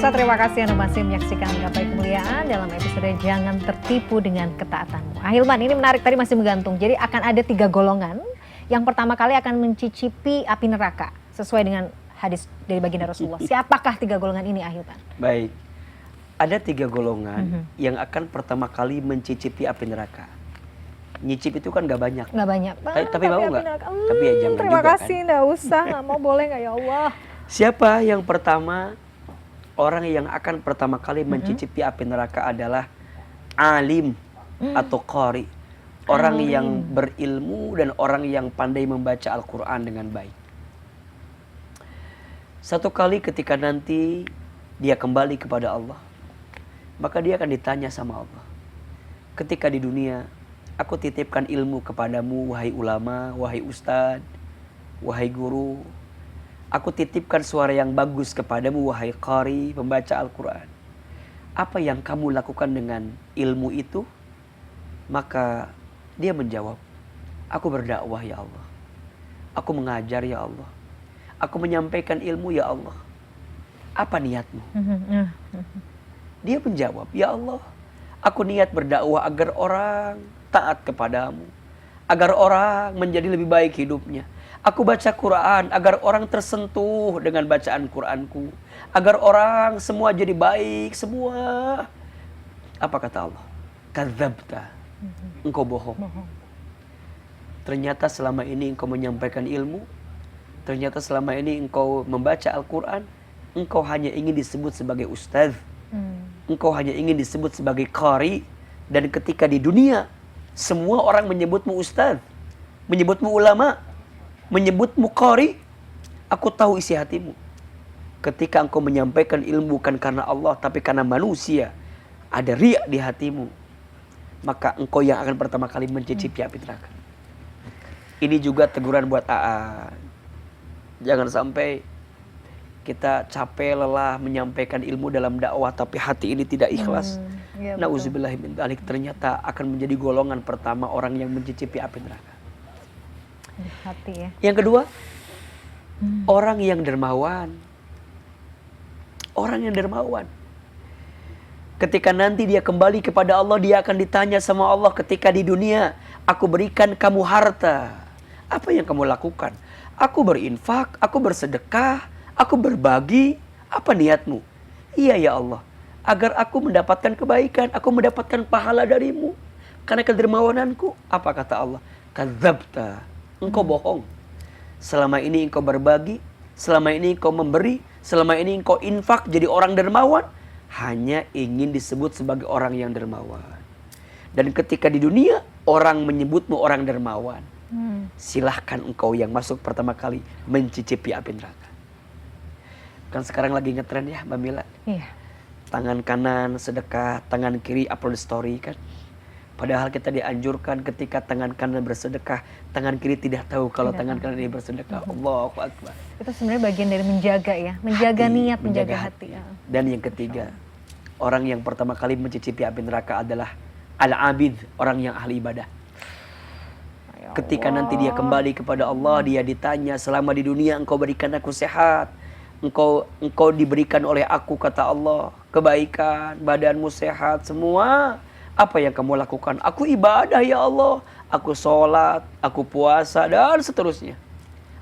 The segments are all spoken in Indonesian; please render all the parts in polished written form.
Pemirsa, terima kasih Anda masih menyaksikan Gapai Kemuliaan dalam episode Jangan Tertipu dengan Ketaatanmu. Ahilman, ini menarik, tadi masih menggantung. Jadi akan ada 3 golongan. Yang pertama kali akan mencicipi api neraka sesuai dengan hadis dari baginda Rasulullah. Siapakah 3 golongan ini, Ahilman? Baik, ada 3 golongan yang akan pertama kali mencicipi api neraka. Nyicip itu kan gak banyak. Gak banyak. Tapi mau gak? Tapi ya jangan terima juga kasih, kan. gak usah, gak mau, boleh gak ya Allah? Siapa yang pertama, orang yang akan pertama kali mencicipi api neraka adalah alim atau qari. Orang yang berilmu dan orang yang pandai membaca Al-Quran dengan baik. Satu kali ketika nanti dia kembali kepada Allah, maka dia akan ditanya sama Allah. Ketika di dunia, aku titipkan ilmu kepadamu, wahai ulama, wahai ustadz, wahai guru. Aku titipkan suara yang bagus kepadamu, wahai qari, pembaca Al-Quran. Apa yang kamu lakukan dengan ilmu itu? Maka dia menjawab, aku berdakwah ya Allah. Aku mengajar ya Allah. Aku menyampaikan ilmu ya Allah. Apa niatmu? Dia menjawab, ya Allah, aku niat berdakwah agar orang taat kepadamu, agar orang menjadi lebih baik hidupnya. Aku baca Quran agar orang tersentuh dengan bacaan Quranku, agar orang semua jadi baik semua. Apa kata Allah? Kadzabta, engkau bohong. Ternyata selama ini engkau menyampaikan ilmu, ternyata selama ini engkau membaca Al-Quran, engkau hanya ingin disebut sebagai ustaz, engkau hanya ingin disebut sebagai qari. Dan ketika di dunia semua orang menyebutmu ustaz, menyebutmu ulama, menyebutmu qari, aku tahu isi hatimu. Ketika engkau menyampaikan ilmu bukan karena Allah tapi karena manusia, ada riya di hatimu, maka engkau yang akan pertama kali mencicipi api neraka. Ini juga teguran buat AA. Jangan sampai kita capek lelah menyampaikan ilmu dalam dakwah tapi hati ini tidak ikhlas. Nauzubillah min dzalik, ternyata akan menjadi golongan pertama orang yang mencicipi api neraka. Hati ya. Yang kedua, orang yang dermawan. Orang yang dermawan. Ketika nanti dia kembali kepada Allah, dia akan ditanya sama Allah, ketika di dunia aku berikan kamu harta, apa yang kamu lakukan? Aku berinfak, aku bersedekah, aku berbagi. Apa niatmu? Iya ya Allah, agar aku mendapatkan kebaikan, aku mendapatkan pahala darimu karena kedermawananku. Apa kata Allah? Kadzabta, engkau bohong. Selama ini engkau berbagi, selama ini engkau memberi, selama ini engkau infak jadi orang dermawan, hanya ingin disebut sebagai orang yang dermawan. Dan ketika di dunia orang menyebutmu orang dermawan, silahkan engkau yang masuk pertama kali mencicipi api neraka. Kan sekarang lagi ngetren ya Mbak Mila. Iya. Tangan kanan sedekah, tangan kiri upload story kan. Padahal kita dianjurkan ketika tangan kanan bersedekah, tangan kiri tidak tahu kalau tangan kanan ini bersedekah. Allahu Akbar. Itu sebenarnya bagian dari menjaga ya, menjaga hati, niat, menjaga hati. Dan yang ketiga, orang yang pertama kali mencicipi api neraka adalah al-abid, orang yang ahli ibadah. Ketika nanti dia kembali kepada Allah, dia ditanya, selama di dunia engkau berikan aku sehat, engkau diberikan oleh aku, kata Allah, kebaikan, badanmu sehat semua. Apa yang kamu lakukan? Aku ibadah ya Allah, aku sholat, aku puasa, dan seterusnya.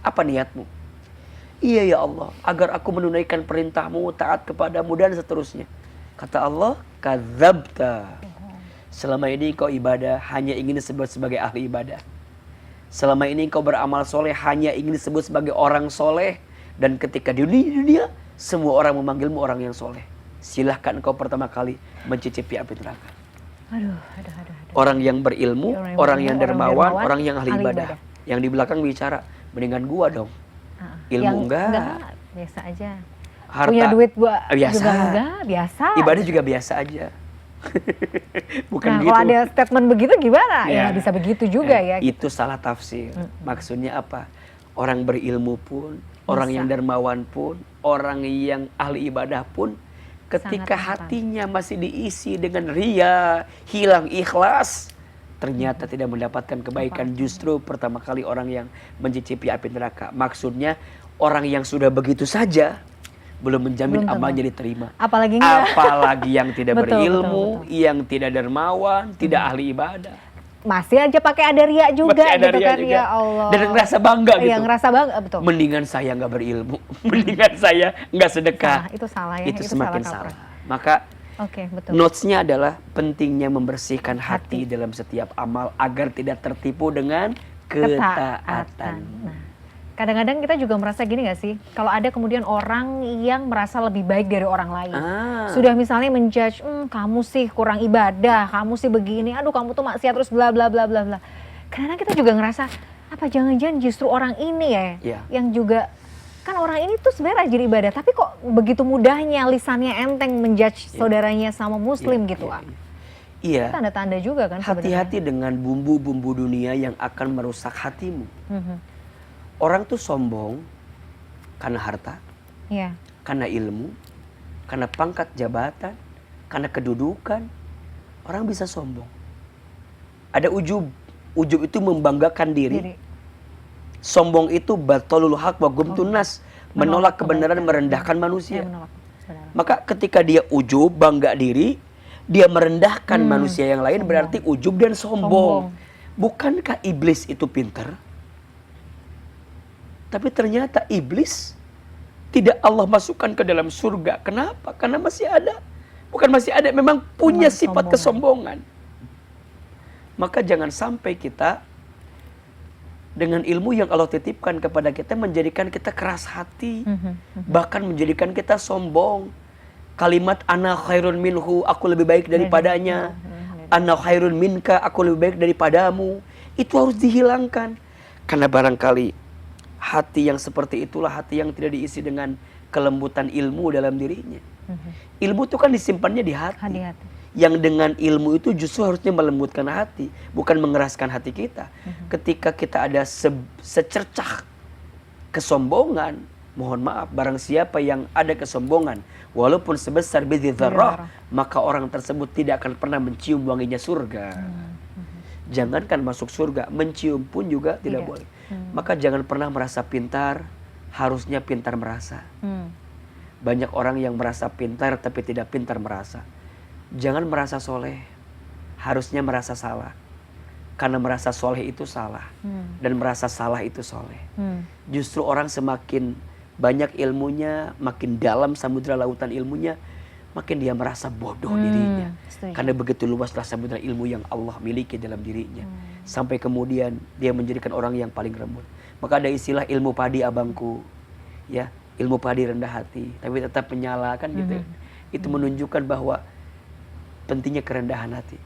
Apa niatmu? Iya ya Allah, agar aku menunaikan perintahmu, taat kepadamu, dan seterusnya. Kata Allah, kadzabta. Selama ini kau ibadah hanya ingin disebut sebagai ahli ibadah. Selama ini kau beramal soleh hanya ingin disebut sebagai orang soleh. Dan ketika di dunia semua orang memanggilmu orang yang soleh. Silahkan kau pertama kali mencicipi api neraka. Aduh. Orang yang berilmu, orang yang dermawan, orang yang ahli ibadah. Yang di belakang bicara, mendingan gua dong. Ilmu enggak, biasa aja. Harta, punya duit buat biasa. juga enggak, biasa. Ibadah juga biasa aja. Bukan gitu. Kalau ada statement begitu gimana? Ya bisa begitu juga ya. Itu salah tafsir. Maksudnya apa? Orang berilmu pun, orang yang dermawan pun, orang yang ahli ibadah pun, ketika hatinya masih diisi dengan riya, hilang ikhlas, ternyata tidak mendapatkan kebaikan. Justru pertama kali orang yang mencicipi api neraka. Maksudnya orang yang sudah begitu saja belum menjamin Belum tentu. amalnya diterima. Apalagi enggak. Apalagi yang tidak Betul, berilmu, betul. yang tidak dermawan, tidak ahli ibadah. Masih aja pakai ada ria juga Masih ada gitu ria kan, juga. ya Allah. Dan ngerasa bangga gitu. Iya, ngerasa bangga, betul. Mendingan saya nggak berilmu, mendingan saya nggak sedekah. Salah, itu salah ya. Itu semakin kaprah. salah. Maka Oke, betul. notes-nya adalah pentingnya membersihkan hati Hati. dalam setiap amal agar tidak tertipu dengan ketaatan. Nah, kadang-kadang kita juga merasa gini gak sih? Kalau ada kemudian orang yang merasa lebih baik dari orang lain. Sudah misalnya menjudge, kamu sih kurang ibadah, kamu sih begini, aduh kamu tuh maksiat terus bla bla bla bla bla. Kadang-kadang kita juga ngerasa, apa jangan-jangan justru orang ini ya, Iya. yang juga, kan orang ini tuh sebenarnya rajin ibadah, tapi kok begitu mudahnya lisannya enteng menjudge saudaranya sama muslim Iya, gitu. iya, iya. Iya. Tanda-tanda juga kan Hati-hati dengan bumbu-bumbu dunia yang akan merusak hatimu. sebenarnya. Orang tuh sombong karena harta, Iya. karena ilmu, karena pangkat jabatan, karena kedudukan. Orang bisa sombong. Ada ujub. Ujub itu membanggakan diri. Sombong itu batolul haq wa gumtun nas, menolak kebenaran, merendahkan manusia. Menolak kebenaran. Maka ketika dia ujub, bangga diri, dia merendahkan manusia yang lain, berarti ujub dan sombong. Bukankah iblis itu pintar? Tapi ternyata iblis tidak Allah masukkan ke dalam surga. Kenapa? Karena masih ada. Bukan masih ada, memang punya sifat kesombongan. Maka jangan sampai kita dengan ilmu yang Allah titipkan kepada kita menjadikan kita keras hati. Bahkan menjadikan kita sombong. Kalimat ana khairun minhu, aku lebih baik daripadanya. Ana khairun minka, aku lebih baik daripadamu. Itu harus dihilangkan. Karena barangkali hati yang seperti itulah hati yang tidak diisi dengan kelembutan ilmu dalam dirinya. Ilmu itu kan disimpannya di hati. Yang dengan ilmu itu justru harusnya melembutkan hati, bukan mengeraskan hati kita. Ketika kita ada secercah kesombongan, mohon maaf, barang siapa yang ada kesombongan, walaupun sebesar bidhi dzarrah, maka orang tersebut tidak akan pernah mencium wanginya surga. Jangankan masuk surga, mencium pun juga tidak boleh. Maka jangan pernah merasa pintar, harusnya pintar merasa. Banyak orang yang merasa pintar tapi tidak pintar merasa. Jangan merasa soleh, harusnya merasa salah. Karena merasa soleh itu salah, dan merasa salah itu soleh. Justru orang semakin banyak ilmunya, makin dalam samudera lautan ilmunya, makin dia merasa bodoh dirinya. Karena begitu luaslah samudera ilmu yang Allah miliki dalam dirinya. Sampai kemudian dia menjadikan orang yang paling lembut. Maka ada istilah ilmu padi abangku, ya, ilmu padi rendah hati, tapi tetap menyala kan gitu. Itu menunjukkan bahwa pentingnya kerendahan hati.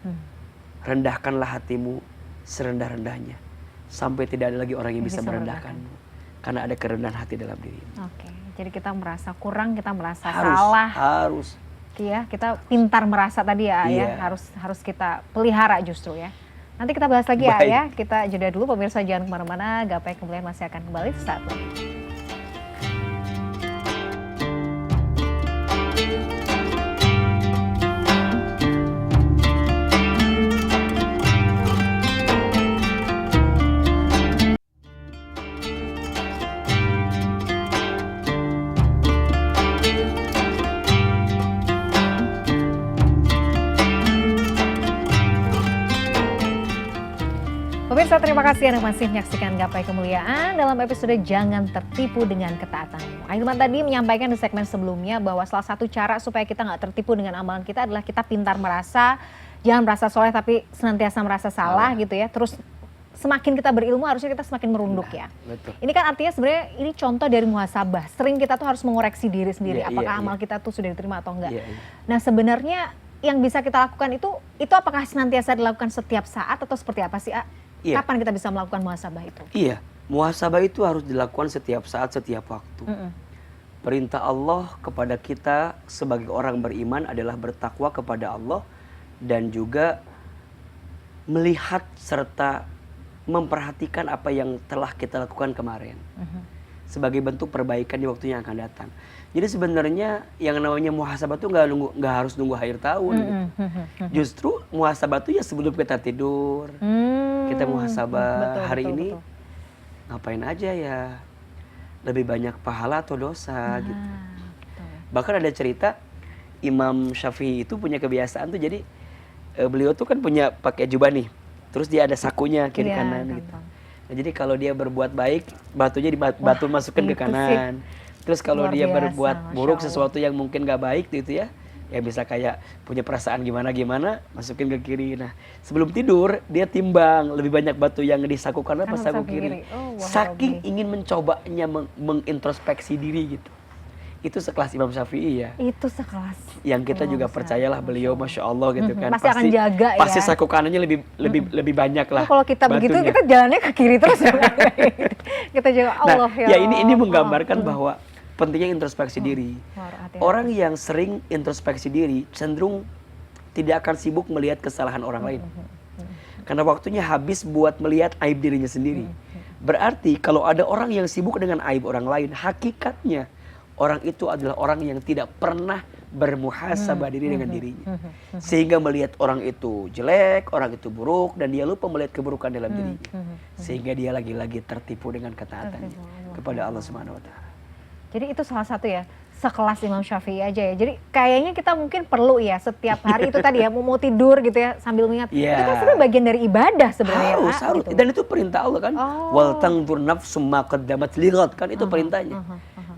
Rendahkanlah hatimu serendah-rendahnya, sampai tidak ada lagi orang yang bisa merendahkanmu. Karena ada kerendahan hati dalam dirimu. Oke, jadi kita merasa kurang, kita merasa Harus, salah. harus. Ya, kita pintar merasa tadi ya, Iya. ya, harus kita pelihara justru ya. Nanti kita bahas lagi Baik. ya. Kita jeda dulu, pemirsa jangan kemana-mana. Gapai Kemuliaan masih akan kembali saat lagi. Pemirsa, terima kasih Anda masih menyaksikan Gapai Kemuliaan dalam episode Jangan Tertipu dengan Ketaatanmu. Ahilman tadi menyampaikan di segmen sebelumnya bahwa salah satu cara supaya kita nggak tertipu dengan amalan kita adalah kita pintar merasa, jangan merasa soleh tapi senantiasa merasa salah gitu ya. Terus semakin kita berilmu harusnya kita semakin merunduk ya. Betul. Ini kan artinya sebenarnya ini contoh dari muhasabah. Sering kita tuh harus mengoreksi diri sendiri, Iya, apakah iya, amal kita tuh sudah diterima atau enggak. Iya, iya. Nah sebenarnya yang bisa kita lakukan itu apakah senantiasa dilakukan setiap saat atau seperti apa sih, A? Iya. Kapan kita bisa melakukan muhasabah itu? Iya, muhasabah itu harus dilakukan setiap saat, setiap waktu. Perintah Allah kepada kita sebagai orang beriman adalah bertakwa kepada Allah dan juga melihat serta memperhatikan apa yang telah kita lakukan kemarin sebagai bentuk perbaikan di waktu yang akan datang. Jadi sebenarnya yang namanya muhasabah itu nggak harus nunggu akhir tahun. Justru muhasabah itu ya sebelum kita tidur. Kita muhasabah hari ini ngapain aja ya, lebih banyak pahala atau dosa gitu. Bahkan ada cerita Imam Syafi'i itu punya kebiasaan tuh, jadi beliau tuh kan punya pakai jubah nih, terus dia ada sakunya kiri Iya, kanan gitu. gampang. Nah, jadi kalau dia berbuat baik, batunya Wah, batu masukin ke itu kanan. Terus kalau luar dia biasa, berbuat Masya buruk, Allah. sesuatu yang mungkin gak baik gitu ya bisa kayak punya perasaan gimana-gimana, masukin ke kiri. Nah, sebelum tidur dia timbang lebih banyak batu yang di saku kanan apa Kanan saku saku kiri. kiri. Oh, wah, Saking Rabbi. ingin mencobanya mengintrospeksi diri gitu. Itu sekelas Imam Syafi'i ya. Itu sekelas Yang kita imam juga besar. percayalah beliau, Masya Allah gitu kan. Pasti akan jaga ya. Pasti saku kanannya lebih banyak lah. Nah, kalau kita begitu batunya. kita jalannya ke kiri terus. Kita jaga Allah Nah, ya ini Allah. menggambarkan bahwa pentingnya introspeksi diri. Hati-hati. Orang yang sering introspeksi diri cenderung tidak akan sibuk melihat kesalahan orang lain. Karena waktunya habis buat melihat aib dirinya sendiri. Berarti kalau ada orang yang sibuk dengan aib orang lain, hakikatnya orang itu adalah orang yang tidak pernah bermuhasabah diri dengan dirinya. Sehingga melihat orang itu jelek, orang itu buruk, dan dia lupa melihat keburukan dalam dirinya. Sehingga dia lagi-lagi tertipu dengan ketaatannya kepada Allah Subhanahu wa Ta'ala. Jadi itu salah satu ya, sekelas Imam Syafi'i aja ya. Jadi kayaknya kita mungkin perlu ya setiap hari itu tadi ya, mau tidur gitu ya sambil mengingat. Iya. Itu kan sebenarnya bagian dari ibadah sebenarnya. Harus. Gitu. Dan itu perintah Allah kan. Oh. Wal tanzur nafsum ma qaddamat lighad, kan itu perintahnya.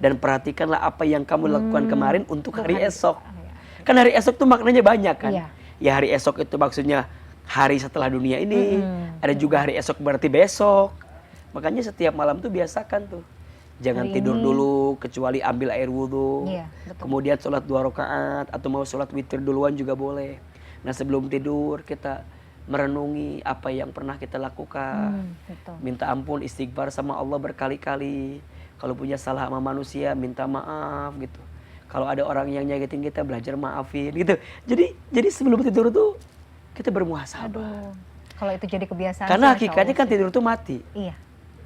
Dan perhatikanlah apa yang kamu lakukan kemarin untuk hari esok. Kan hari esok tuh maknanya banyak kan. Iya. Ya hari esok itu maksudnya hari setelah dunia ini. Ada juga hari esok berarti besok. Makanya setiap malam tuh biasakan tuh. Jangan Hari tidur ini. dulu kecuali ambil air wudhu. Iya, betul. Kemudian sholat 2 rakaat atau mau sholat witir duluan juga boleh. Nah, sebelum tidur kita merenungi apa yang pernah kita lakukan. Betul. Minta ampun, istighfar sama Allah berkali-kali. Kalau punya salah sama manusia, minta maaf gitu. Kalau ada orang yang nyakitin kita, belajar maafin gitu. Jadi sebelum tidur tuh kita bermuhasabah. Aduh. Kalau itu jadi kebiasaan. Karena Masya hakikatnya Allah kan sih. tidur tuh mati. Iya.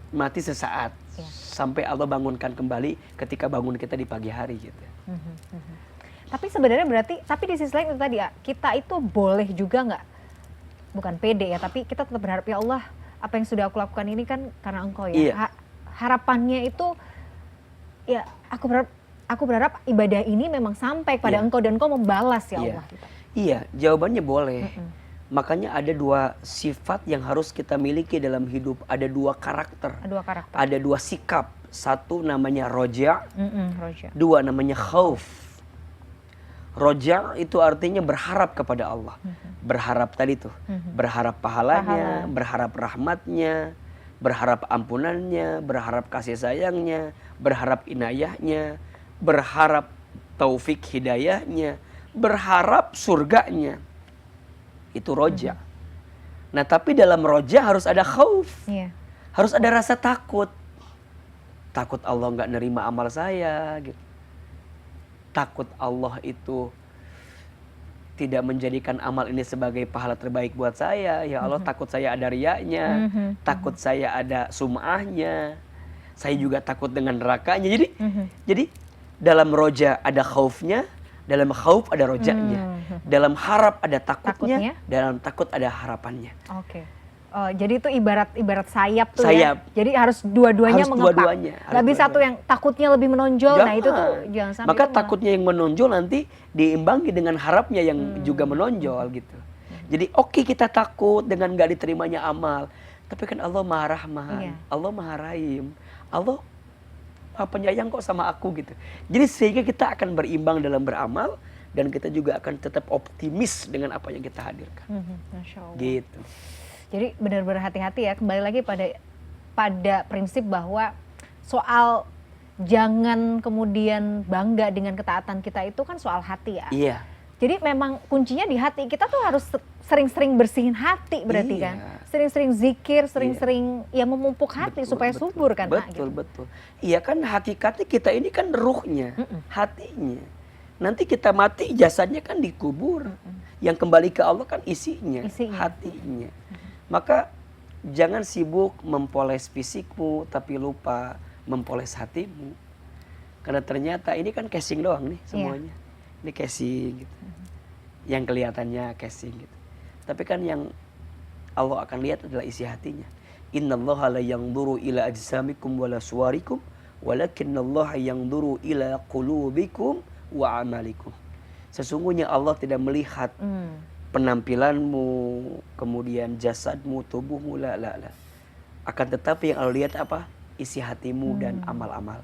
Mati sesaat. Iya. Sampai Allah bangunkan kembali ketika bangun kita di pagi hari gitu. Tapi sebenarnya berarti, tapi di sisi lain itu tadi ya, kita itu boleh juga nggak, bukan pede ya, tapi kita tetap berharap ya Allah, apa yang sudah aku lakukan ini kan karena Engkau ya. Iya. Harapannya itu, ya aku berharap ibadah ini memang sampai kepada Iya. Engkau dan Engkau membalas ya Iya. Allah. Gitu. Iya, jawabannya boleh. Makanya ada 2 sifat yang harus kita miliki dalam hidup. Ada 2 karakter. Dua karakter. Ada 2 sikap. 1 namanya roja, Roja. 2 namanya khauf. Roja itu artinya berharap kepada Allah. Berharap tadi tuh. Berharap pahalanya, berharap rahmatnya, berharap ampunannya, berharap kasih sayangnya, berharap inayahnya, berharap taufik hidayahnya, berharap surganya. Itu roja. Nah, tapi dalam roja harus ada khauf. Iya. Harus ada rasa takut. Takut Allah nggak nerima amal saya gitu. Takut Allah itu tidak menjadikan amal ini sebagai pahala terbaik buat saya. Ya Allah, takut saya ada riyanya, takut saya ada sum'ahnya. Saya juga takut dengan nerakanya. Jadi dalam roja ada khaufnya, dalam khauf ada rojanya. Dalam harap ada takutnya, dalam takut ada harapannya. Oke. Oh, jadi itu ibarat sayap tuh Sayap. ya. Jadi harus dua-duanya Harus mengepak. dua-duanya, harus Gak bisa dua-duanya. tuh yang takutnya lebih menonjol. Nah itu tuh jangan sampai. Maka itu malah- takutnya yang menonjol nanti diimbangi dengan harapnya yang juga menonjol gitu. Jadi oke, kita takut dengan gak diterimanya amal. Tapi kan Allah Maha Rahman, Iya. Allah Maha Rahim, Allah Maha Penyayang kok sama aku gitu. Jadi sehingga kita akan berimbang dalam beramal dan kita juga akan tetap optimis dengan apa yang kita hadirkan. Masya Allah. Gitu. Jadi benar-benar hati-hati ya. Kembali lagi pada prinsip bahwa soal jangan kemudian bangga dengan ketaatan kita itu kan soal hati ya. Iya. Jadi memang kuncinya di hati. Kita tuh harus sering-sering bersihin hati berarti Iya. kan. Sering-sering zikir, sering-sering ya memupuk hati supaya subur kan Mak, Betul, gitu. betul. Iya kan hakikatnya kita ini kan ruhnya, hatinya. Nanti kita mati jasadnya kan dikubur. Yang kembali ke Allah kan isinya. Hatinya. Maka jangan sibuk mempoles fisikmu tapi lupa mempoles hatimu. Karena ternyata ini kan casing doang nih semuanya. Ini casing gitu. Yang kelihatannya casing gitu. Tapi kan yang Allah akan lihat adalah isi hatinya. Innallaha la yanzuru ila ajsamikum wala suwarikum walakinnallaha yanzuru ila qulubikum wa amalikum. Sesungguhnya Allah tidak melihat Hmm. penampilanmu, kemudian jasadmu, tubuhmu, la la la. Akan tetapi yang Allah lihat apa? Isi hatimu dan amal-amal.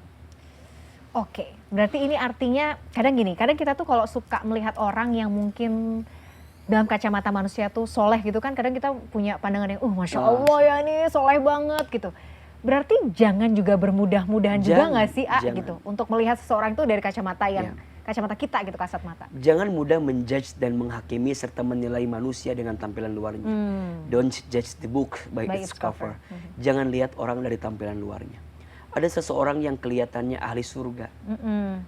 Oke, berarti ini artinya kadang gini, kadang kita tuh kalau suka melihat orang yang mungkin dalam kacamata manusia tuh soleh gitu kan, kadang kita punya pandangan yang, Masya Allah ya ini soleh banget gitu. Berarti jangan juga bermudah-mudahan juga nggak sih, Jangan. gitu, untuk melihat seseorang itu dari kacamata yang, Ya. kacamata kita gitu, kasat mata. Jangan mudah menjudge dan menghakimi serta menilai manusia dengan tampilan luarnya. Don't judge the book by its cover. Jangan lihat orang dari tampilan luarnya. Ada seseorang yang kelihatannya ahli surga,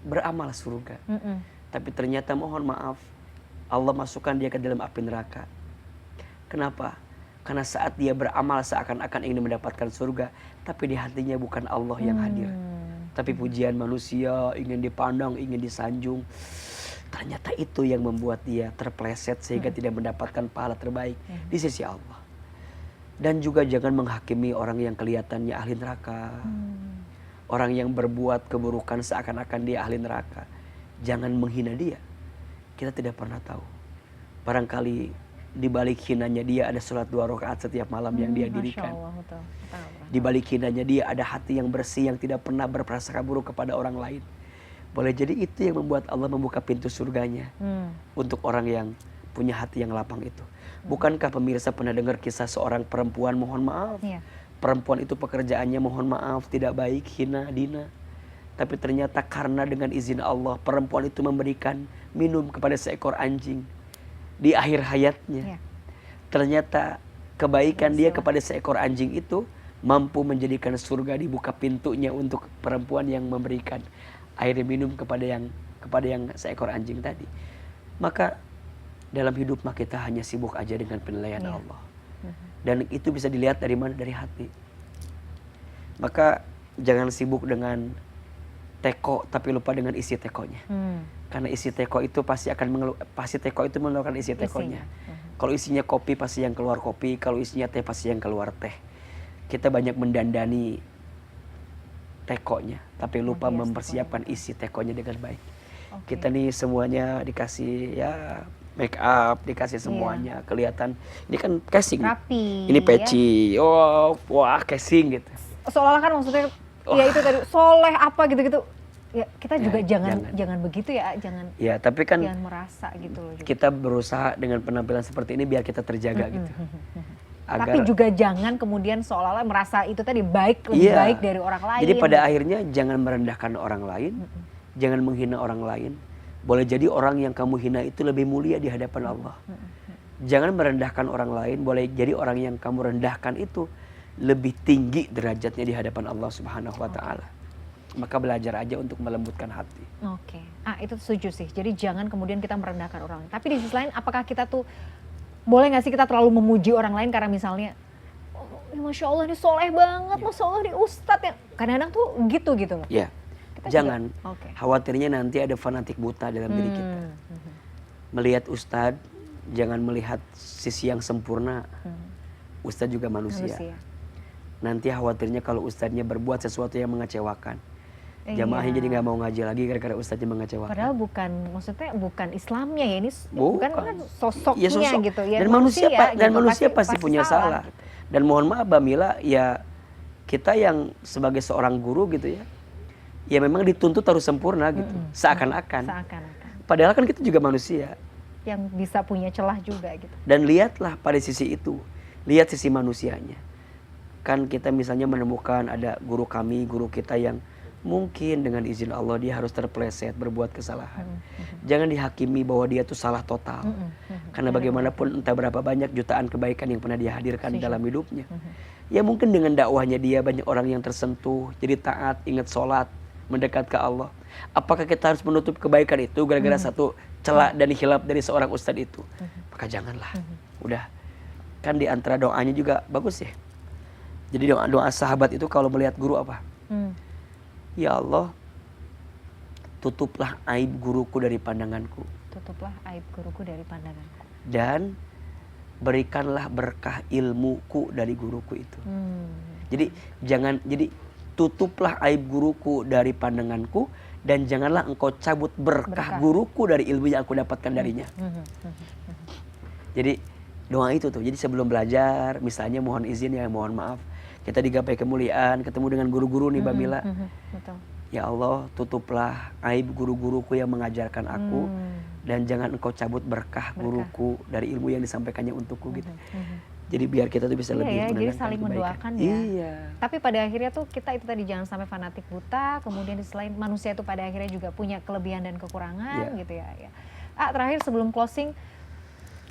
beramal surga, tapi ternyata mohon maaf, Allah masukkan dia ke dalam api neraka. Kenapa? Karena saat dia beramal seakan-akan ingin mendapatkan surga, tapi di hatinya bukan Allah yang hadir. Tapi pujian manusia, ingin dipandang, ingin disanjung. Ternyata itu yang membuat dia terpleset sehingga tidak mendapatkan pahala terbaik di sisi Allah. Dan juga jangan menghakimi orang yang kelihatannya ahli neraka. Orang yang berbuat keburukan seakan-akan dia ahli neraka. Jangan menghina dia. Kita tidak pernah tahu. Barangkali di balik hinanya dia ada sholat 2 rakaat setiap malam yang dia dirikan. Di balik hinanya dia ada hati yang bersih yang tidak pernah berprasangka buruk kepada orang lain. Boleh jadi itu yang membuat Allah membuka pintu surganya untuk orang yang punya hati yang lapang itu. Bukankah pemirsa pernah dengar kisah seorang perempuan, mohon maaf, perempuan itu pekerjaannya mohon maaf tidak baik, hina, dina. Tapi ternyata karena dengan izin Allah perempuan itu memberikan minum kepada seekor anjing di akhir hayatnya. Ternyata kebaikan dia kepada seekor anjing itu mampu menjadikan surga dibuka pintunya untuk perempuan yang memberikan air minum kepada yang seekor anjing tadi. Maka dalam hidup mah kita hanya sibuk aja dengan penilaian Allah. Dan itu bisa dilihat dari mana? Dari hati. Maka jangan sibuk dengan teko tapi lupa dengan isi tekonya. Karena isi teko itu pasti teko itu mengeluarkan isi tekonya. Kalau isinya kopi pasti yang keluar kopi, kalau isinya teh pasti yang keluar teh. Kita banyak mendandani tekonya tapi lupa mempersiapkan isi tekonya dengan baik. Kita nih semuanya dikasih ya make up, dikasih semuanya kelihatan. Ini kan casing, rapi, ini peci, wah casing gitu. Seolah-olah kan maksudnya ya itu tadi soleh apa gitu-gitu. Ya kita juga jangan begitu ya, jangan. Ya tapi kan jangan merasa gitu loh. Kita berusaha dengan penampilan seperti ini biar kita terjaga gitu. Tapi juga jangan kemudian seolah-olah merasa itu tadi lebih baik dari orang lain. Jadi pada akhirnya jangan merendahkan orang lain, jangan menghina orang lain. Boleh jadi orang yang kamu hina itu lebih mulia di hadapan Allah. Jangan merendahkan orang lain, boleh jadi orang yang kamu rendahkan itu lebih tinggi derajatnya di hadapan Allah Subhanahu wa taala. Maka belajar aja untuk melembutkan hati. Oke. Itu setuju sih. Jadi jangan kemudian kita merendahkan orang lain. Tapi di sisi lain apakah kita tuh boleh gak sih kita terlalu memuji orang lain karena misalnya Masya Allah ini soleh banget, Masya Allah ini ustadz ya. Kadang-kadang tuh gitu loh. Ya. Kita jangan khawatirnya nanti ada fanatik buta dalam diri kita. Melihat ustadz, jangan melihat sisi yang sempurna. Ustadz juga manusia. Nanti khawatirnya kalau ustadznya berbuat sesuatu yang mengecewakan, jamaahnya jadi nggak mau ngaji lagi gara-gara ustadznya mengecewakan. Padahal maksudnya bukan Islamnya ya, ini bukan sosoknya gitu ya. Dan manusia pasti punya salah. Dan mohon maaf Bamila, ya kita yang sebagai seorang guru gitu ya memang dituntut harus sempurna gitu, seakan-akan. Padahal kan kita juga manusia yang bisa punya celah juga gitu. Dan lihatlah pada sisi itu, lihat sisi manusianya. Kan kita misalnya menemukan ada guru kita yang mungkin dengan izin Allah dia harus terpleset berbuat kesalahan. Jangan dihakimi bahwa dia tuh salah total. Karena bagaimanapun entah berapa banyak jutaan kebaikan yang pernah dia hadirkan dalam hidupnya. Ya mungkin dengan dakwahnya dia banyak orang yang tersentuh, jadi taat, ingat sholat, mendekat ke Allah. Apakah kita harus menutup kebaikan itu gara-gara satu celak dan hilap dari seorang ustadz itu? Maka janganlah. Udah. Kan di antara doanya juga bagus ya. Jadi doa sahabat itu kalau melihat guru apa? Ya Allah, tutuplah aib guruku dari pandanganku. Tutuplah aib guruku dari pandanganku. Dan berikanlah berkah ilmuku dari guruku itu. Jadi tutuplah aib guruku dari pandanganku dan janganlah engkau cabut berkah guruku dari ilmu yang aku dapatkan darinya. Jadi doa itu tuh. Jadi sebelum belajar, misalnya mohon izin ya, mohon maaf, kita digapai kemuliaan, ketemu dengan guru-guru nih Mbak Mila. Betul. Ya Allah, tutuplah aib guru-guruku yang mengajarkan aku, dan jangan engkau cabut berkah guruku dari ilmu yang disampaikannya untukku gitu. Jadi biar kita tuh bisa lebih ya, menanamkan jadi saling kebaikan. mendoakan ya. Iya. Tapi pada akhirnya tuh kita itu tadi jangan sampai fanatik buta. Kemudian selain manusia itu pada akhirnya juga punya kelebihan dan kekurangan gitu ya. Terakhir sebelum closing,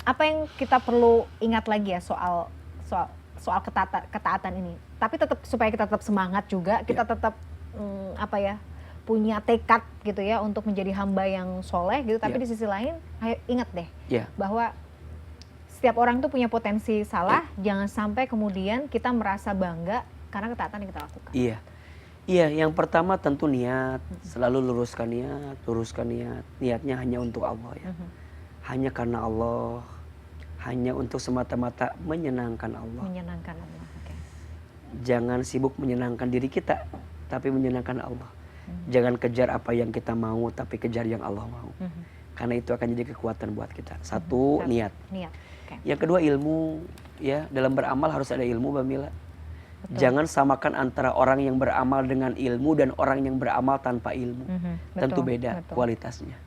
apa yang kita perlu ingat lagi ya soal ketaatan ini. Tapi tetap supaya kita tetap semangat juga, kita tetap punya tekad gitu ya untuk menjadi hamba yang soleh gitu. Tapi di sisi lain, ayo ingat deh bahwa setiap orang tuh punya potensi salah. Jangan sampai kemudian kita merasa bangga karena ketaatan yang kita lakukan. Iya, yang pertama tentu niat. Selalu luruskan niat. Niatnya hanya untuk Allah ya. Hanya karena Allah. Hanya untuk semata-mata menyenangkan Allah. Menyenangkan Allah. Okay. Jangan sibuk menyenangkan diri kita, tapi menyenangkan Allah. Jangan kejar apa yang kita mau, tapi kejar yang Allah mau. Karena itu akan jadi kekuatan buat kita. Satu, niat. Okay. Yang kedua, ilmu. Ya, dalam beramal harus ada ilmu, Mbak Mila. Betul. Jangan samakan antara orang yang beramal dengan ilmu dan orang yang beramal tanpa ilmu. Tentu beda kualitasnya.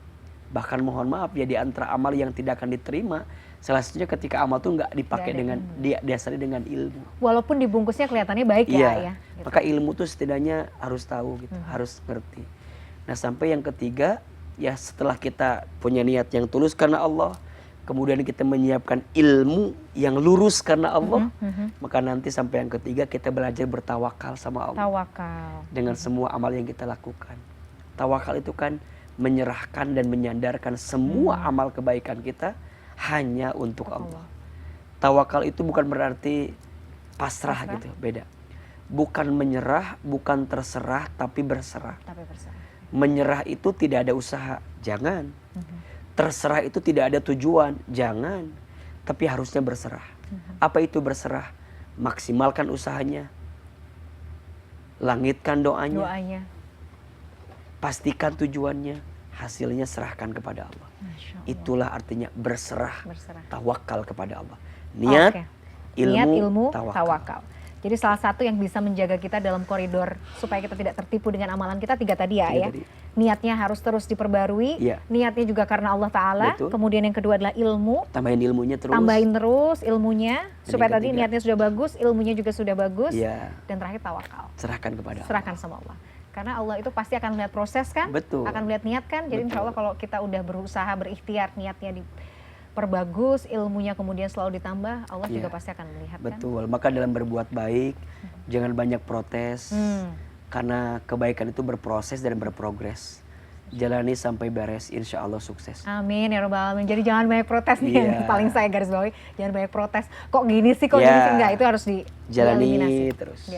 Bahkan mohon maaf ya, di antara amal yang tidak akan diterima, salah satunya ketika amal tuh nggak dipakai dengan dasarnya dengan ilmu. Walaupun dibungkusnya kelihatannya baik ya. Gitu. Maka ilmu tuh setidaknya harus tahu gitu, harus ngerti. Nah sampai yang ketiga, ya setelah kita punya niat yang tulus karena Allah, kemudian kita menyiapkan ilmu yang lurus karena Allah, maka nanti sampai yang ketiga kita belajar bertawakal sama Allah. Tawakal. Dengan semua amal yang kita lakukan. Tawakal itu kan menyerahkan dan menyandarkan semua amal kebaikan kita hanya untuk Allah. Tawakal itu bukan berarti pasrah gitu, beda. Bukan menyerah, bukan terserah, tapi berserah. Menyerah itu tidak ada usaha, jangan. Terserah itu tidak ada tujuan, jangan. Tapi harusnya berserah. Apa itu berserah? Maksimalkan usahanya, langitkan doanya. Pastikan tujuannya, hasilnya serahkan kepada Allah. Itulah artinya berserah. Tawakal kepada Allah. Niat, ilmu, tawakal. Jadi salah satu yang bisa menjaga kita dalam koridor supaya kita tidak tertipu dengan amalan kita tiga tadi ya. Niatnya harus terus diperbarui. Niatnya juga karena Allah Ta'ala. Kemudian yang kedua adalah ilmu. Tambahin terus ilmunya. Supaya tadi niatnya sudah bagus, ilmunya juga sudah bagus. Dan terakhir tawakal. Serahkan kepada Allah. Serahkan sama Allah. Karena Allah itu pasti akan melihat proses kan, akan melihat niat kan. Jadi insya Allah kalau kita udah berusaha berikhtiar, niatnya diperbagus, ilmunya kemudian selalu ditambah, Allah juga pasti akan melihat kan. Betul, maka dalam berbuat baik, jangan banyak protes. Karena kebaikan itu berproses dan berprogres. Jalani sampai beres, insya Allah sukses. Amin ya Rabbal Alamin. Jadi jangan banyak protes nih, yang paling saya garis bawahi. Jangan banyak protes, kok gini sih, enggak, itu harus dijalani terus.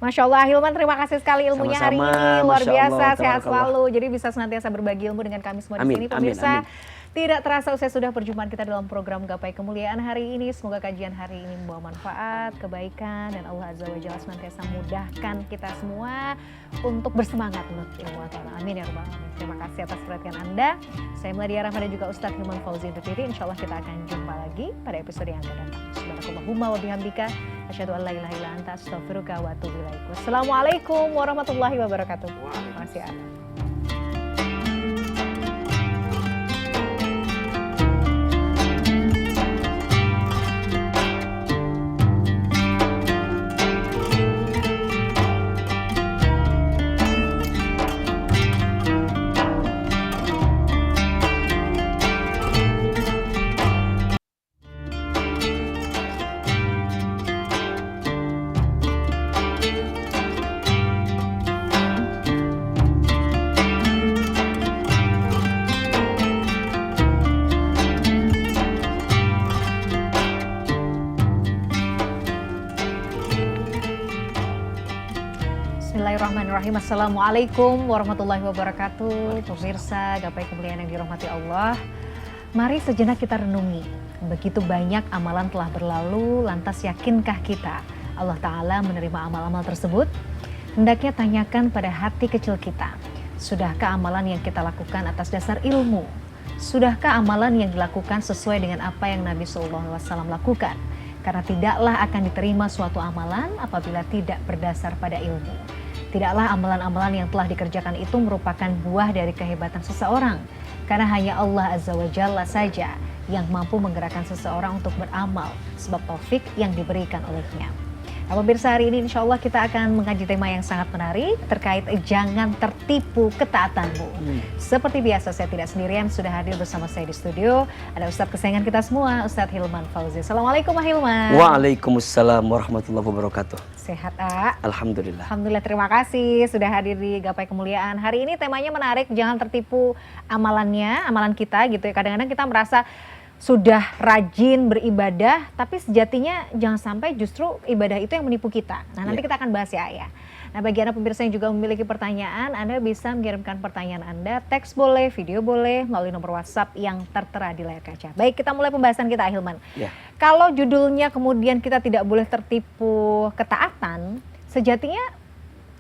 Masya Allah, Hilman terima kasih sekali ilmunya hari ini, luar biasa, sehat selalu. Jadi bisa senantiasa berbagi ilmu dengan kami semua di sini, pemirsa. Tidak terasa usai sudah perjumpaan kita dalam program Gapai Kemuliaan hari ini. Semoga kajian hari ini membawa manfaat, kebaikan, dan Allah Azza wa Jalla senantiasa mudahkan kita semua untuk bersemangat menurut ilmu agama. Amin ya Rabbal Alamin. Terima kasih atas perhatian Anda. Saya Meladia Rahma dan juga Ustadz Hilman Fauzi undur diri. Insya Allah kita akan jumpa lagi pada episode yang akan datang. Subhanakallahumma wa bihamdika asyhadu an la ilaha illa anta astaghfiruka wa atubu ilaik. Wassalamualaikum warahmatullahi wabarakatuh. Terima kasih. Bismillahirrahmanirrahim. Assalamualaikum warahmatullahi wabarakatuh. Pemirsa Gapai Kemuliaan yang dirahmati Allah, mari sejenak kita renungi. Begitu banyak amalan telah berlalu, lantas yakinkah kita Allah Ta'ala menerima amal-amal tersebut? Hendaknya tanyakan pada hati kecil kita. Sudahkah amalan yang kita lakukan atas dasar ilmu? Sudahkah amalan yang dilakukan sesuai dengan apa yang Nabi SAW lakukan? Karena tidaklah akan diterima suatu amalan apabila tidak berdasar pada ilmu. Tidaklah amalan-amalan yang telah dikerjakan itu merupakan buah dari kehebatan seseorang. Karena hanya Allah Azza wa Jalla saja yang mampu menggerakkan seseorang untuk beramal sebab taufik yang diberikan olehnya. Nah, pemirsa, hari ini insya Allah kita akan mengkaji tema yang sangat menarik terkait jangan tertipu ketaatanmu. Seperti biasa saya tidak sendirian, sudah hadir bersama saya di studio. Ada Ustadz kesayangan kita semua, Ustadz Hilman Fauzi. Assalamualaikum Pak Hilman. Waalaikumsalam warahmatullahi wabarakatuh. Sehat, A? Alhamdulillah. Alhamdulillah, terima kasih sudah hadir di Gapai Kemuliaan. Hari ini temanya menarik, jangan tertipu amalannya, amalan kita gitu ya. Kadang-kadang kita merasa sudah rajin beribadah, tapi sejatinya jangan sampai justru ibadah itu yang menipu kita. Nah, nanti kita akan bahas ya. Nah, bagi Anda pemirsa yang juga memiliki pertanyaan, Anda bisa mengirimkan pertanyaan Anda, teks boleh, video boleh, melalui nomor WhatsApp yang tertera di layar kaca. Baik, kita mulai pembahasan kita, Hilman. Kalau judulnya kemudian kita tidak boleh tertipu ketaatan, sejatinya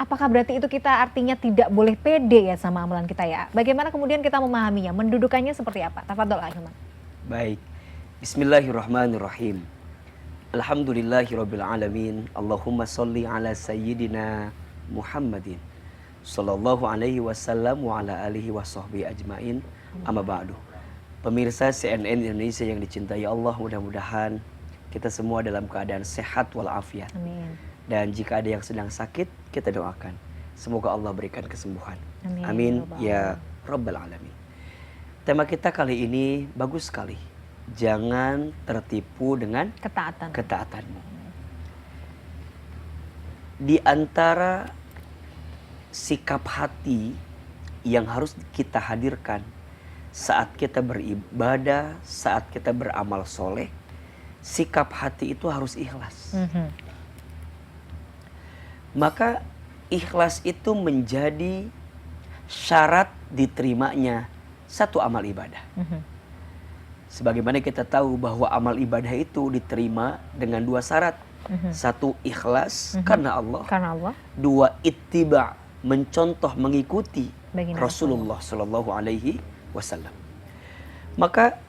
apakah berarti itu kita artinya tidak boleh pede ya sama amalan kita ya? Bagaimana kemudian kita memahaminya, mendudukannya seperti apa? Tafadhol, Hilman. Baik, bismillahirrahmanirrahim. Alhamdulillahirabbil alamin. Allahumma sholli ala sayyidina Muhammadin sallallahu alaihi wasallam wa ala alihi washabbihi ajmain. Amma ba'du. Pemirsa CNN Indonesia yang dicintai Allah, mudah-mudahan kita semua dalam keadaan sehat walafiat. Amin. Dan jika ada yang sedang sakit, kita doakan semoga Allah berikan kesembuhan. Amin. Amin ya rabbal alamin. Tema kita kali ini bagus sekali. Jangan tertipu dengan ketaatanmu. Di antara sikap hati yang harus kita hadirkan saat kita beribadah, saat kita beramal soleh, sikap hati itu harus ikhlas. Maka ikhlas itu menjadi syarat diterimanya satu amal ibadah. Sebagaimana kita tahu bahwa amal ibadah itu diterima dengan dua syarat. Satu, ikhlas karena Allah. Dua, ittiba, mencontoh, mengikuti Rasulullah Sallallahu Alaihi Wasallam. Maka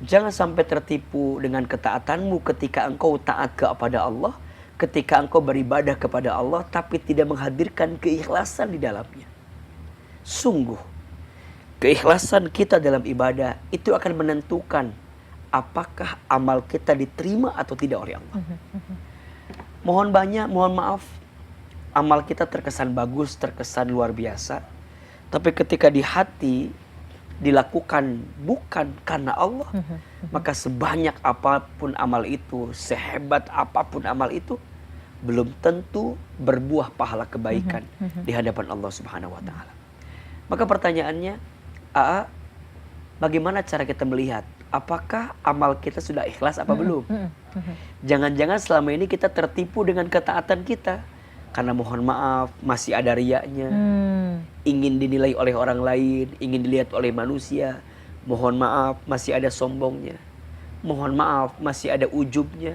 jangan sampai tertipu dengan ketaatanmu ketika engkau taat kepada Allah, ketika engkau beribadah kepada Allah tapi tidak menghadirkan keikhlasan di dalamnya. Sungguh keikhlasan kita dalam ibadah itu akan menentukan apakah amal kita diterima atau tidak oleh Allah. Mohon maaf, amal kita terkesan bagus, terkesan luar biasa, tapi ketika di hati dilakukan bukan karena Allah, maka sebanyak apapun amal itu, sehebat apapun amal itu, belum tentu berbuah pahala kebaikan di hadapan Allah Subhanahu wa Ta'ala. Maka pertanyaannya, bagaimana cara kita melihat apakah amal kita sudah ikhlas apa belum? Jangan-jangan selama ini kita tertipu dengan ketaatan kita karena mohon maaf masih ada riyanya, ingin dinilai oleh orang lain, ingin dilihat oleh manusia. Mohon maaf masih ada sombongnya, mohon maaf masih ada ujubnya,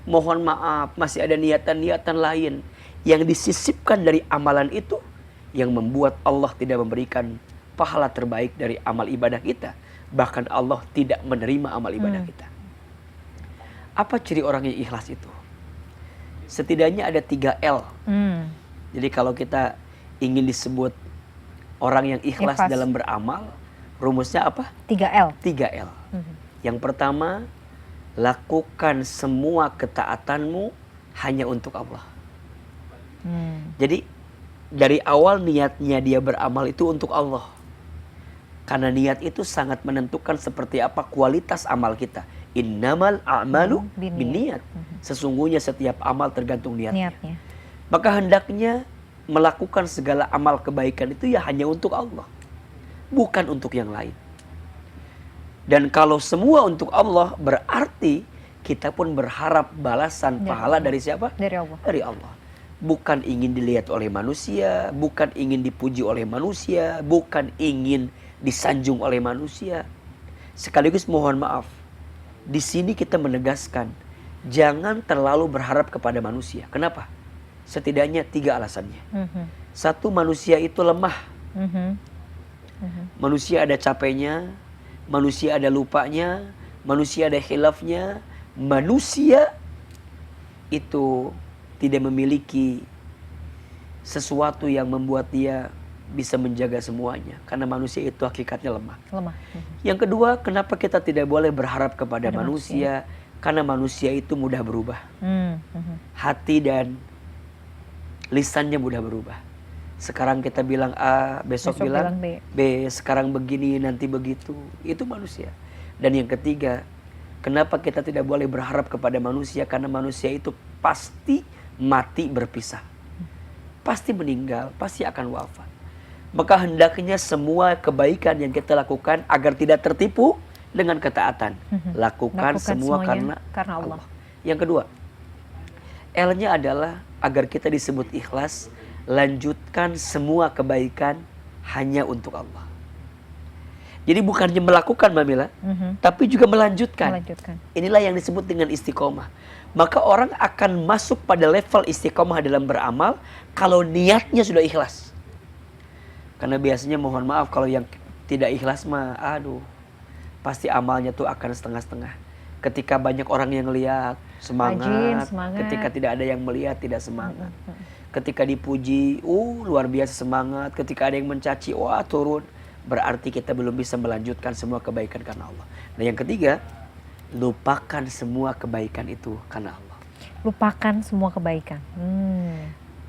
mohon maaf masih ada niatan-niatan lain yang disisipkan dari amalan itu, yang membuat Allah tidak memberikan pahala terbaik dari amal ibadah kita. Bahkan Allah tidak menerima amal ibadah kita. Apa ciri orang yang ikhlas itu? Setidaknya ada 3 L. Jadi kalau kita ingin disebut orang yang ikhlas dalam beramal, rumusnya apa? 3 L. 3 L. Yang pertama, lakukan semua ketaatanmu hanya untuk Allah. Jadi dari awal niatnya dia beramal itu untuk Allah. Karena niat itu sangat menentukan seperti apa kualitas amal kita. Innamal a'malu binniyat. Sesungguhnya setiap amal tergantung niatnya. Maka hendaknya melakukan segala amal kebaikan itu ya hanya untuk Allah, bukan untuk yang lain. Dan kalau semua untuk Allah, berarti kita pun berharap balasan pahala dari siapa? Dari Allah. Bukan ingin dilihat oleh manusia, bukan ingin dipuji oleh manusia, bukan ingin disanjung oleh manusia. Sekaligus mohon maaf, di sini kita menegaskan jangan terlalu berharap kepada manusia. Kenapa? Setidaknya 3 alasannya. 1, manusia itu lemah. Mhm. Mhm. Manusia ada capeknya, manusia ada lupanya, manusia ada khilafnya, manusia itu tidak memiliki sesuatu yang membuat dia bisa menjaga semuanya, karena manusia itu hakikatnya lemah. Lemah. Yang kedua, kenapa kita tidak boleh berharap kepada Pada manusia? Karena manusia itu mudah berubah. Hati dan lisannya mudah berubah. Sekarang kita bilang A, besok bilang B, sekarang begini, nanti begitu. Itu manusia. Dan yang ketiga, kenapa kita tidak boleh berharap kepada manusia? Karena manusia itu pasti mati berpisah. Pasti meninggal, pasti akan wafat. Maka hendaknya semua kebaikan yang kita lakukan agar tidak tertipu dengan ketaatan. Lakukan semua karena Allah. Yang kedua, L-nya adalah agar kita disebut ikhlas, lanjutkan semua kebaikan hanya untuk Allah. Jadi bukannya melakukan, Mbak Mila, tapi juga melanjutkan. Inilah yang disebut dengan istiqomah. Maka orang akan masuk pada level istiqomah dalam beramal kalau niatnya sudah ikhlas. Karena biasanya mohon maaf kalau yang tidak ikhlas mah, aduh, pasti amalnya tuh akan setengah-setengah. Ketika banyak orang yang lihat, semangat. Semangat. Ketika tidak ada yang melihat, tidak semangat. Ketika dipuji, luar biasa semangat. Ketika ada yang mencaci, wah turun. Berarti kita belum bisa melanjutkan semua kebaikan karena Allah. Nah yang ketiga, lupakan semua kebaikan itu karena Allah. Lupakan semua kebaikan.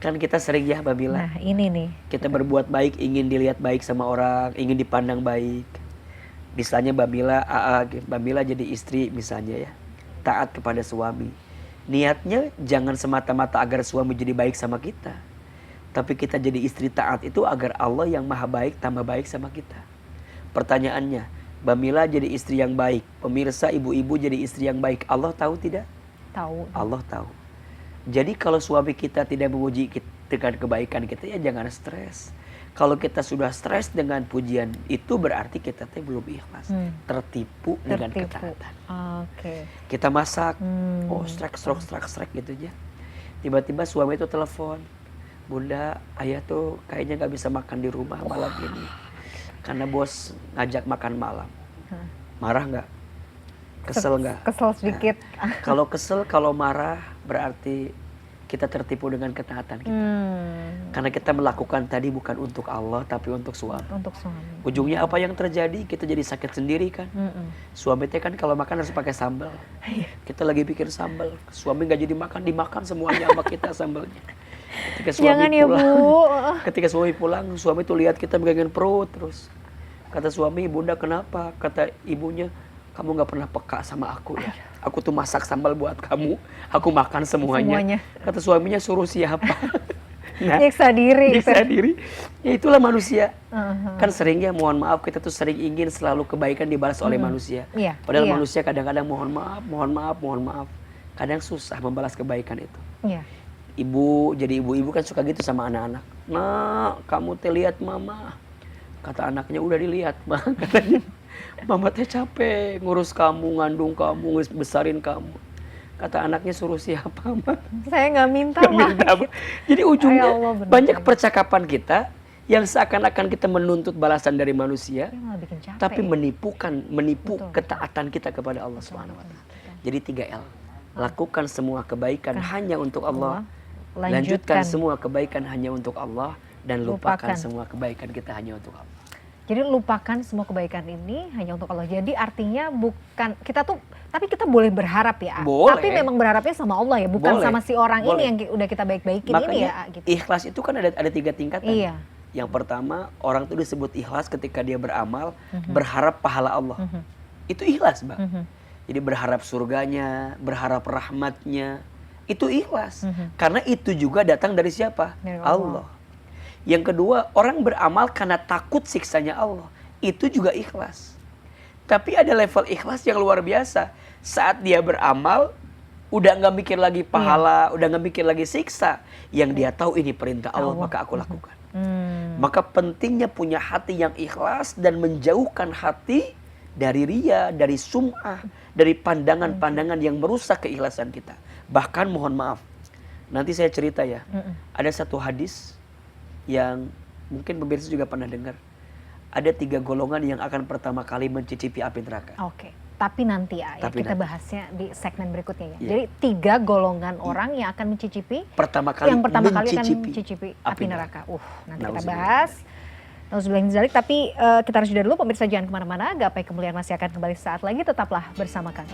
Kan kita sering ya, Mbak Mila. Nah ini nih. Kita berbuat baik, ingin dilihat baik sama orang, ingin dipandang baik. Misalnya Mbak Mila jadi istri misalnya ya, taat kepada suami. Niatnya jangan semata-mata agar suami jadi baik sama kita. Tapi kita jadi istri taat itu agar Allah yang maha baik tambah baik sama kita. Pertanyaannya, Mbak Mila jadi istri yang baik, pemirsa ibu-ibu jadi istri yang baik, Allah tahu tidak? Tahu. Allah tahu. Jadi kalau suami kita tidak memuji dengan kebaikan kita, ya jangan stres. Kalau kita sudah stres dengan pujian itu berarti kita belum ikhlas, tertipu dengan ketaatan. Kita masak, strek gitu aja. Tiba-tiba suami itu telepon, Bunda, ayah tuh kayaknya nggak bisa makan di rumah malam ini karena bos ngajak makan malam. Marah nggak? Kesel nggak? Kesel sedikit. Nah, kalau kesel, kalau marah berarti kita tertipu dengan ketaatan kita. Karena kita melakukan tadi bukan untuk Allah tapi untuk suami. Ujungnya apa yang terjadi? Kita jadi sakit sendiri kan. Suami teh kan kalau makan harus pakai sambal. Kita lagi pikir sambal, suami nggak jadi makan, dimakan semuanya sama kita sambalnya. Ketika suami pulang, suami tuh lihat kita megangin perut terus. Kata suami, Bunda kenapa? Kata ibunya, kamu nggak pernah peka sama aku ya. Aku tuh masak sambal buat kamu, aku makan semuanya. Kata suaminya, suruh siapa? Nah, nyiksa diri. Ya itulah manusia. Kan sering ya, mohon maaf, kita tuh sering ingin selalu kebaikan dibalas oleh manusia. Padahal manusia kadang-kadang mohon maaf. Kadang susah membalas kebaikan itu. Ibu-ibu kan suka gitu sama anak-anak. Nah, kamu teh lihat mama. Kata anaknya, udah dilihat mah. Katanya, mama teh capek ngurus kamu, ngandung kamu, besarin kamu. Kata anaknya, suruh siapa mah? Saya nggak minta. Jadi ujungnya banyak percakapan kita yang seakan-akan kita menuntut balasan dari manusia, tapi menipu ketaatan kita kepada Allah Subhanahu Wa Taala. Jadi 3L, lakukan semua kebaikan hanya untuk Allah, lanjutkan semua kebaikan hanya untuk Allah, dan lupakan semua kebaikan kita hanya untuk Allah. Jadi lupakan semua kebaikan ini hanya untuk Allah. Jadi artinya bukan kita tuh, tapi kita boleh berharap ya. Boleh. Tapi memang berharapnya sama Allah ya, bukan sama si orang ini yang udah kita baik-baikin. Makanya, ini ya. Gitu. Ikhlas itu kan ada 3 tingkatan. Iya. Yang pertama, orang tuh disebut ikhlas ketika dia beramal, berharap pahala Allah. Itu ikhlas, Mbak. Jadi berharap surganya, berharap rahmatnya, itu ikhlas. Karena itu juga datang dari siapa? Dari Allah. Yang kedua, orang beramal karena takut siksanya Allah. Itu juga ikhlas. Tapi ada level ikhlas yang luar biasa. Saat dia beramal, udah gak mikir lagi pahala, udah gak mikir lagi siksa. Yang dia tahu ini perintah Allah, maka aku lakukan. Maka pentingnya punya hati yang ikhlas dan menjauhkan hati dari riya, dari sum'ah, dari pandangan-pandangan yang merusak keikhlasan kita. Bahkan mohon maaf, nanti saya cerita ya, ada satu hadis yang Mungkin pemirsa juga pernah dengar. Ada 3 golongan yang akan pertama kali mencicipi api neraka. Oke. Tapi nanti ya, Tapi kita nanti. bahasnya di segmen berikutnya ya. Iya. Jadi 3 golongan orang yang akan mencicipi, Pertama kali yang pertama kali akan mencicipi mencicipi api api neraka. Nanti kita Nauzubillah. bahas. Nauzubillah min dzalik. Tapi kita harus jeda dulu, pemirsa jangan kemana-mana. Gapai kemuliaan masih akan kembali saat lagi. Tetaplah bersama kami.